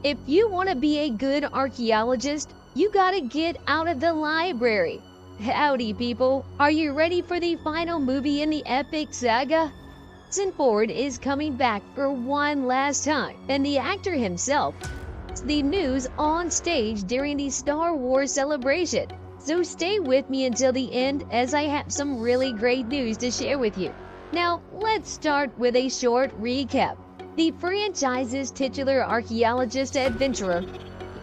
If you want to be a good archaeologist, you gotta get out of the library. Howdy, people. Are you ready for the final movie in the epic saga? Harrison Ford is coming back for one last time, and the actor himself the news on stage during the Star Wars celebration. So stay with me until the end as I have some really great news to share with you. Now, let's start with a short recap. The franchise's titular archaeologist adventurer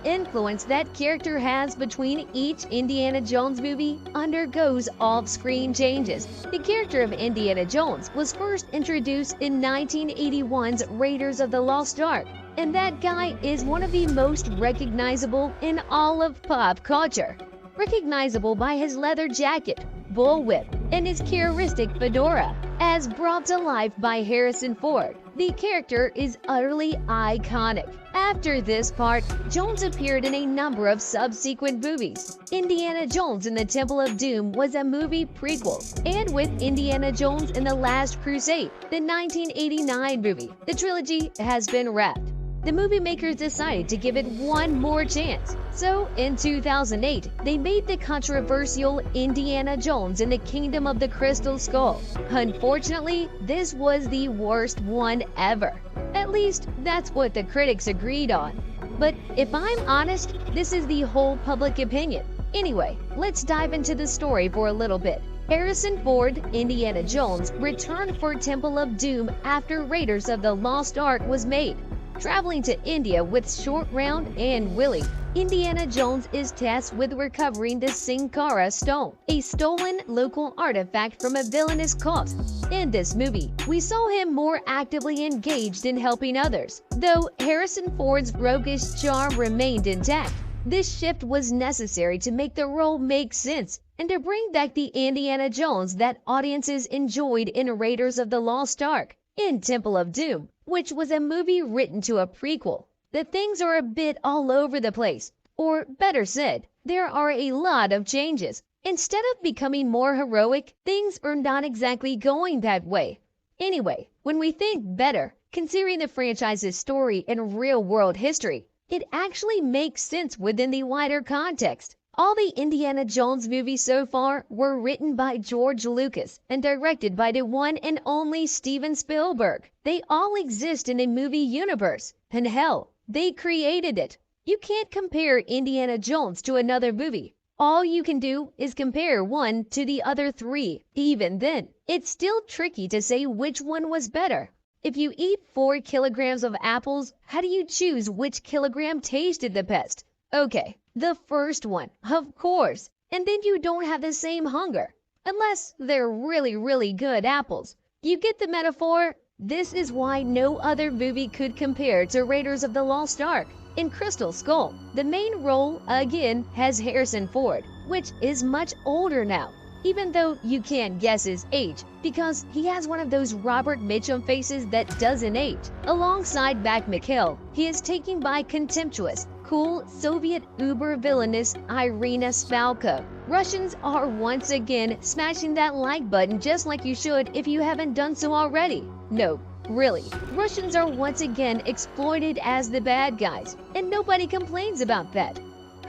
influence that character has between each Indiana Jones movie undergoes off-screen changes. The character of Indiana Jones was first introduced in 1981's Raiders of the Lost Ark, and that guy is one of the most recognizable in all of pop culture. Recognizable by his leather jacket, bullwhip, and his characteristic fedora. As brought to life by Harrison Ford, the character is utterly iconic. After this part, Jones appeared in a number of subsequent movies. Indiana Jones and the Temple of Doom was a movie prequel, and with Indiana Jones and the Last Crusade, the 1989 movie, the trilogy has been wrapped. The movie makers decided to give it one more chance. So, in 2008, they made the controversial Indiana Jones and the Kingdom of the Crystal Skull. Unfortunately, this was the worst one ever. At least, that's what the critics agreed on. But if I'm honest, this is the whole public opinion. Anyway, let's dive into the story for a little bit. Harrison Ford, Indiana Jones, returned for Temple of Doom after Raiders of the Lost Ark was made. Traveling to India with Short Round and Willie, Indiana Jones is tasked with recovering the Sankara Stone, a stolen local artifact from a villainous cult. In this movie, we saw him more actively engaged in helping others, though Harrison Ford's roguish charm remained intact. This shift was necessary to make the role make sense and to bring back the Indiana Jones that audiences enjoyed in Raiders of the Lost Ark. In Temple of Doom, which was a movie written to a prequel, the things are a bit all over the place. Or better said, there are a lot of changes. Instead of becoming more heroic, things are not exactly going that way. Anyway, when we think better, considering the franchise's story and real-world history, it actually makes sense within the wider context. All the Indiana Jones movies so far were written by George Lucas and directed by the one and only Steven Spielberg. They all exist in a movie universe, and hell, they created it. You can't compare Indiana Jones to another movie. All you can do is compare one to the other three. Even then, it's still tricky to say which one was better. If you eat 4 kilograms of apples, how do you choose which kilogram tasted the best? Okay, the first one, of course, and then you don't have the same hunger, unless they're really good apples. You get the metaphor? This is why no other movie could compare to Raiders of the Lost Ark. In Crystal Skull, the main role, again, has Harrison Ford, which is much older now, even though you can't guess his age, because he has one of those Robert Mitchum faces that doesn't age. Alongside Mac McHale, he is taken by contemptuous, cool Soviet uber-villainous Irina Spalko. Russians are once again smashing that like button just like you should if you haven't done so already. No, really, Russians are once again exploited as the bad guys, and nobody complains about that.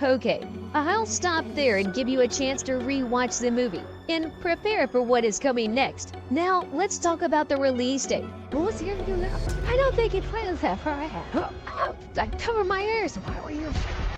Okay, I'll stop there and give you a chance to re-watch the movie and prepare for what is coming next. Now, let's talk about the release date. What's here to do now? I don't think it plans that far ahead. I cover my ears. Why were you?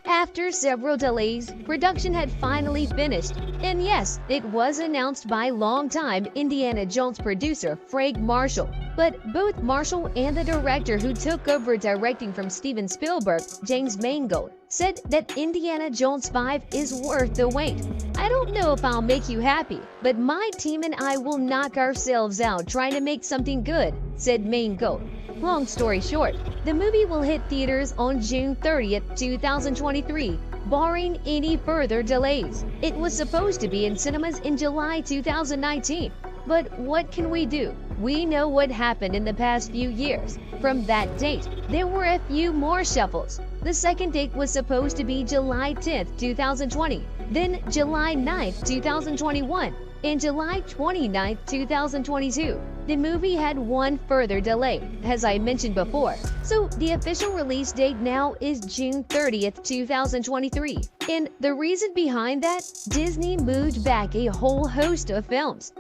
After several delays, production had finally finished. And yes, it was announced by longtime Indiana Jones producer Frank Marshall. But both Marshall and the director who took over directing from Steven Spielberg, James Mangold, said that Indiana Jones 5 is worth the wait. I don't know if I'll make you happy, but my team and I will knock ourselves out trying to make something good, said Mangold. Long story short, the movie will hit theaters on June 30th, 2023, barring any further delays. It was supposed to be in cinemas in July 2019. But what can we do? We know what happened in the past few years. From that date, there were a few more shuffles. The second date was supposed to be July 10th, 2020, then July 9th, 2021, in July 29, 2022. The movie had one further delay, as I mentioned before, so the official release date now is June 30th, 2023. And the reason behind that, Disney moved back a whole host of films.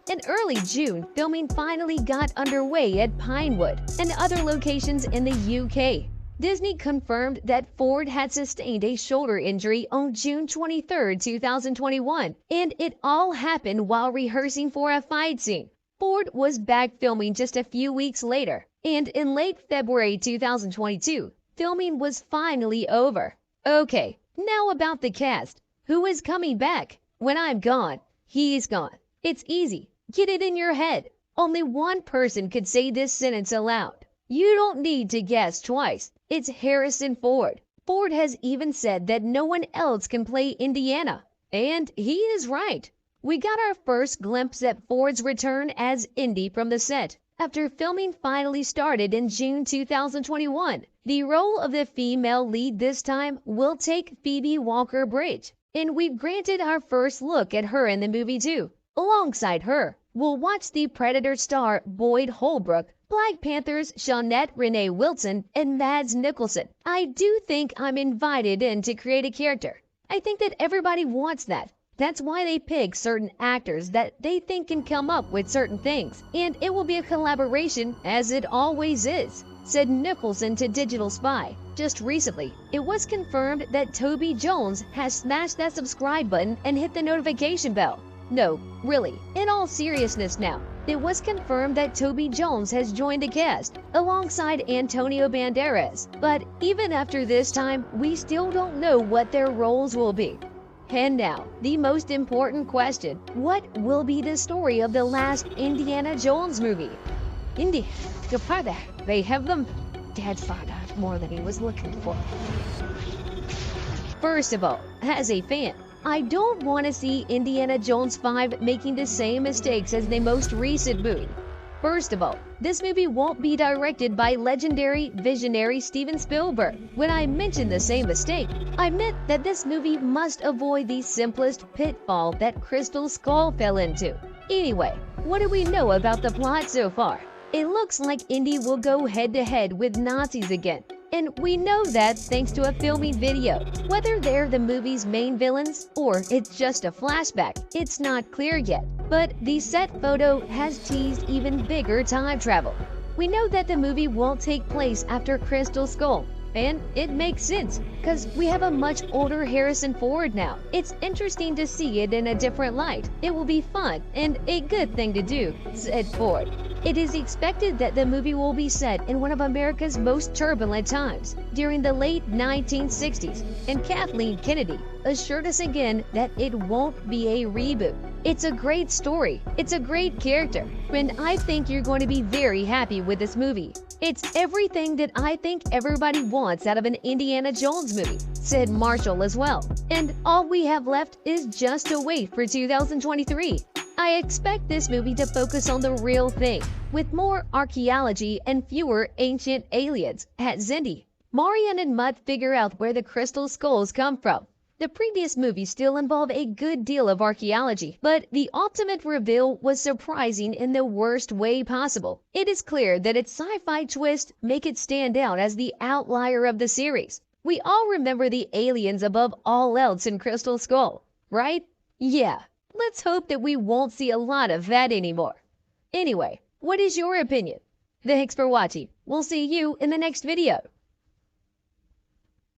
In early June, filming finally got underway at Pinewood and other locations in the UK. Disney confirmed that Ford had sustained a shoulder injury on June 23, 2021, and it all happened while rehearsing for a fight scene. Ford was back filming just a few weeks later, and in late February 2022, filming was finally over. Okay, now about the cast. Who is coming back? When I'm gone, he's gone. It's easy. Get it in your head. Only one person could say this sentence aloud. You don't need to guess twice. It's Harrison Ford. Ford has even said that no one else can play Indiana. And he is right. We got our first glimpse at Ford's return as Indy from the set. After filming finally started in June 2021, the role of the female lead this time will take Phoebe Walker-Bridge. And we've granted our first look at her in the movie too. Alongside her, we'll watch the Predator star Boyd Holbrook, Black Panther's Shawnette Renee Wilson, and Mads Mikkelsen. I do think I'm invited in to create a character. I think that everybody wants that. That's why they pick certain actors that they think can come up with certain things. And it will be a collaboration, as it always is, said Nicholson to Digital Spy. Just recently, it was confirmed that Toby Jones has smashed that subscribe button and hit the notification bell. No, really, in all seriousness now, it was confirmed that Toby Jones has joined the cast alongside Antonio Banderas. But even after this time, we still don't know what their roles will be. And now, the most important question: what will be the story of the last Indiana Jones movie? Indy, your father, they have them. Dad found out more than he was looking for. First of all, as a fan, I don't want to see Indiana Jones 5 making the same mistakes as the most recent movie. First of all, this movie won't be directed by legendary visionary Steven Spielberg. When I mentioned the same mistake, I meant that this movie must avoid the simplest pitfall that Crystal Skull fell into. Anyway, what do we know about the plot so far? It looks like Indy will go head-to-head with Nazis again. And we know that thanks to a filming video. Whether they're the movie's main villains or it's just a flashback, it's not clear yet. But the set photo has teased even bigger time travel. We know that the movie won't take place after Crystal Skull. And it makes sense, because we have a much older Harrison Ford now. It's interesting to see it in a different light. It will be fun and a good thing to do, said Ford. It is expected that the movie will be set in one of America's most turbulent times, during the late 1960s, and Kathleen Kennedy assured us again that it won't be a reboot. It's a great story, it's a great character, and I think you're going to be very happy with this movie. It's everything that I think everybody wants out of an Indiana Jones movie, said Marshall as well. And all we have left is just to wait for 2023. I expect this movie to focus on the real thing, with more archaeology and fewer ancient aliens at Indy. Marion and Mutt figure out where the crystal skulls come from. The previous movies still involve a good deal of archaeology, but the ultimate reveal was surprising in the worst way possible. It is clear that its sci-fi twist make it stand out as the outlier of the series. We all remember the aliens above all else in Crystal Skull, right? Yeah, let's hope that we won't see a lot of that anymore. Anyway, what is your opinion? Thanks for watching. We'll see you in the next video.